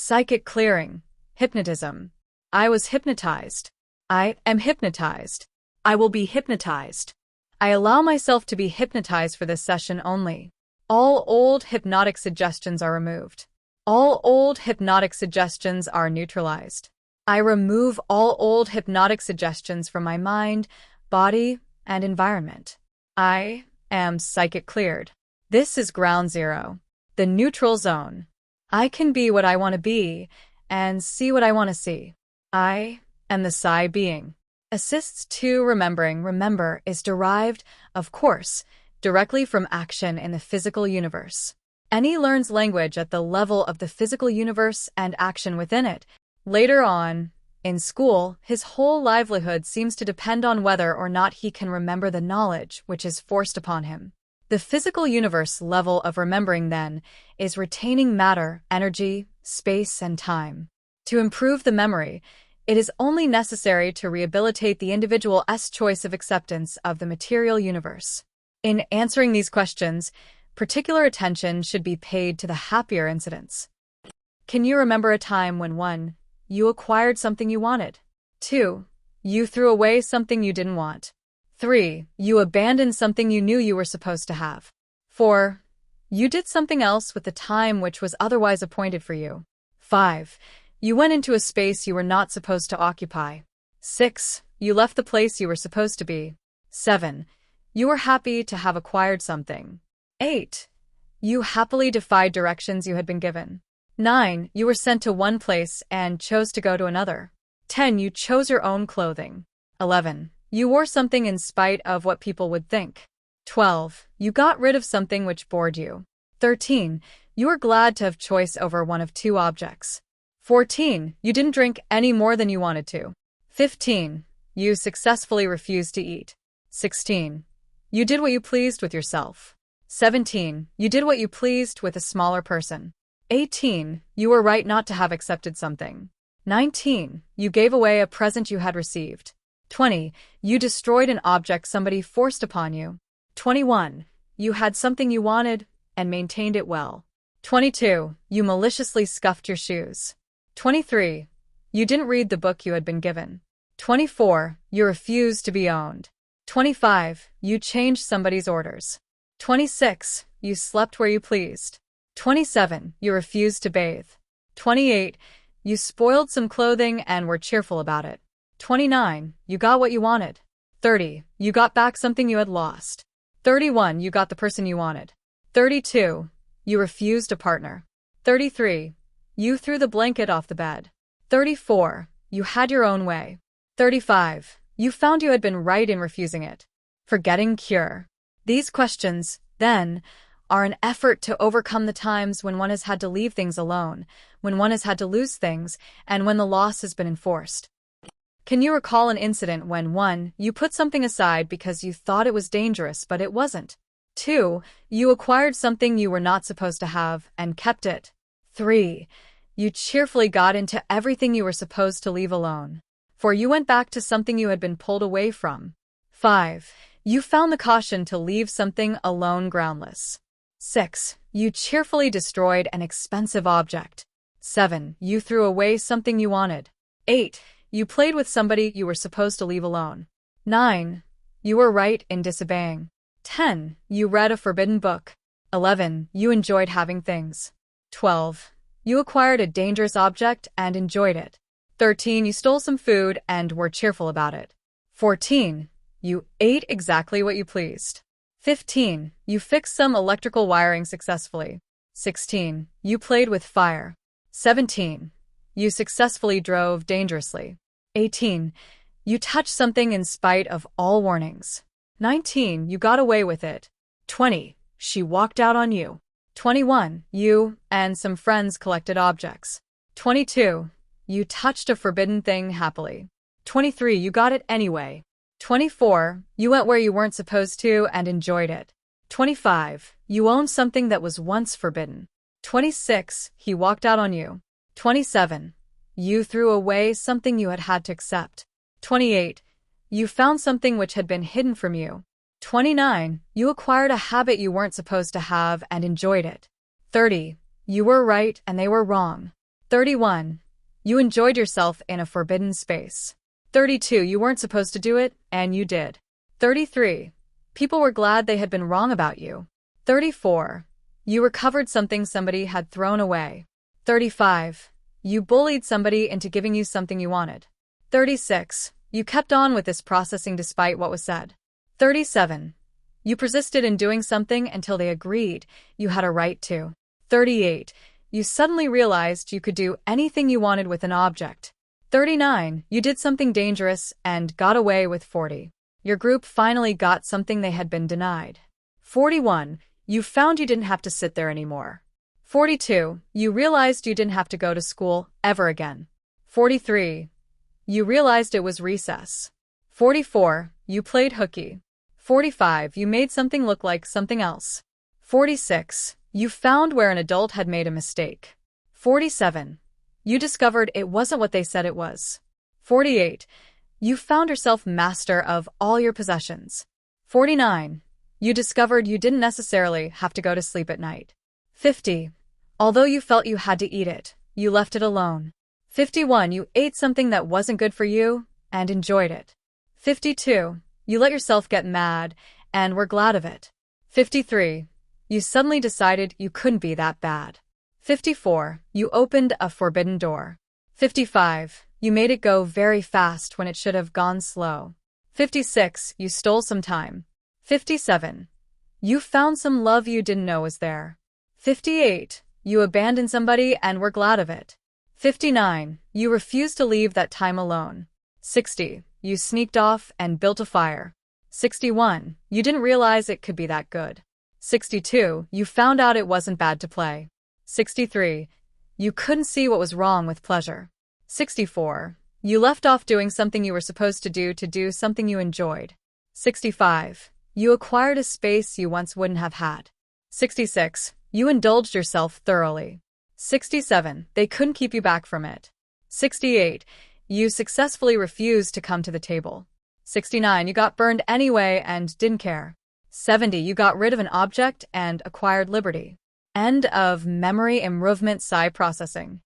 Psychic clearing. Hypnotism. I was hypnotized. I am hypnotized. I will be hypnotized. I allow myself to be hypnotized for this session only. All old hypnotic suggestions are removed. All old hypnotic suggestions are neutralized. I remove all old hypnotic suggestions from my mind, body, and environment. I am psychic cleared. This is ground zero, the neutral zone. I can be what I want to be and see what I want to see. I am the psi being. Assists to remembering. Remember is derived, of course, directly from action in the physical universe. Any learns language at the level of the physical universe and action within it. Later on, in school, his whole livelihood seems to depend on whether or not he can remember the knowledge which is forced upon him. The physical universe level of remembering, then, is retaining matter, energy, space, and time. To improve the memory, it is only necessary to rehabilitate the individual's choice of acceptance of the material universe. In answering these questions, particular attention should be paid to the happier incidents. Can you remember a time when 1. You acquired something you wanted? 2. You threw away something you didn't want? 3. You abandoned something you knew you were supposed to have? 4. You did something else with the time which was otherwise appointed for you? 5. You went into a space you were not supposed to occupy? 6. You left the place you were supposed to be? 7. You were happy to have acquired something? 8. You happily defied directions you had been given? 9. You were sent to one place and chose to go to another? 10. You chose your own clothing? 11. You wore something in spite of what people would think? 12. You got rid of something which bored you? 13. You were glad to have choice over one of 2 objects? 14. You didn't drink any more than you wanted to? 15. You successfully refused to eat? 16. You did what you pleased with yourself? 17. You did what you pleased with a smaller person? 18. You were right not to have accepted something? 19. You gave away a present you had received? 20. You destroyed an object somebody forced upon you? 21. You had something you wanted and maintained it well? 22. You maliciously scuffed your shoes? 23. You didn't read the book you had been given? 24. You refused to be owned? 25. You changed somebody's orders? 26. You slept where you pleased? 27. You refused to bathe? 28. You spoiled some clothing and were cheerful about it? 29. You got what you wanted? 30. You got back something you had lost? 31. You got the person you wanted? 32. You refused a partner? 33. You threw the blanket off the bed? 34. You had your own way? 35. You found you had been right in refusing it? Forgetting cure. These questions, then, are an effort to overcome the times when one has had to leave things alone, when one has had to lose things, and when the loss has been enforced. Can you recall an incident when 1. You put something aside because you thought it was dangerous but it wasn't? 2. You acquired something you were not supposed to have and kept it? 3. You cheerfully got into everything you were supposed to leave alone? 4. You went back to something you had been pulled away from? 5. You found the caution to leave something alone groundless? 6. You cheerfully destroyed an expensive object? 7. You threw away something you wanted? 8. You played with somebody you were supposed to leave alone? 9. You were right in disobeying? 10. You read a forbidden book? 11. You enjoyed having things? 12. You acquired a dangerous object and enjoyed it? 13. You stole some food and were cheerful about it? 14. You ate exactly what you pleased? 15. You fixed some electrical wiring successfully? 16. You played with fire? 17. You successfully drove dangerously? 18. You touched something in spite of all warnings? 19. You got away with it? 20. She walked out on you? 21. You and some friends collected objects? 22. You touched a forbidden thing happily? 23. You got it anyway? 24. You went where you weren't supposed to and enjoyed it? 25. You owned something that was once forbidden? 26. He walked out on you? 27. You threw away something you had had to accept? 28. You found something which had been hidden from you? 29. You acquired a habit you weren't supposed to have and enjoyed it? 30. You were right and they were wrong? 31. You enjoyed yourself in a forbidden space. 32. You weren't supposed to do it, and you did. 33. People were glad they had been wrong about you. 34. You recovered something somebody had thrown away. 35. You bullied somebody into giving you something you wanted. 36. You kept on with this processing despite what was said. 37. You persisted in doing something until they agreed you had a right to. 38. You suddenly realized you could do anything you wanted with an object. 39. You did something dangerous and got away with 40. Your group finally got something they had been denied. 41. You found you didn't have to sit there anymore. 42. You realized you didn't have to go to school ever again. 43. You realized it was recess. 44. You played hooky. 45. You made something look like something else. 46. You found where an adult had made a mistake. 47. You discovered it wasn't what they said it was. 48. You found yourself master of all your possessions. 49. You discovered you didn't necessarily have to go to sleep at night. 50. Although you felt you had to eat it, you left it alone. 51. You ate something that wasn't good for you and enjoyed it. 52. You let yourself get mad and were glad of it. 53. You suddenly decided you couldn't be that bad. 54. You opened a forbidden door. 55. You made it go very fast when it should have gone slow. 56. You stole some time. 57. You found some love you didn't know was there. 58. You abandoned somebody and were glad of it. 59. You refused to leave that time alone. 60. You sneaked off and built a fire. 61. You didn't realize it could be that good. 62. You found out it wasn't bad to play. 63. You couldn't see what was wrong with pleasure. 64. You left off doing something you were supposed to do something you enjoyed. 65. You acquired a space you once wouldn't have had. 66. You indulged yourself thoroughly. 67. They couldn't keep you back from it. 68. You successfully refused to come to the table. 69. You got burned anyway and didn't care. 70. You got rid of an object and acquired liberty. End of memory improvement processing.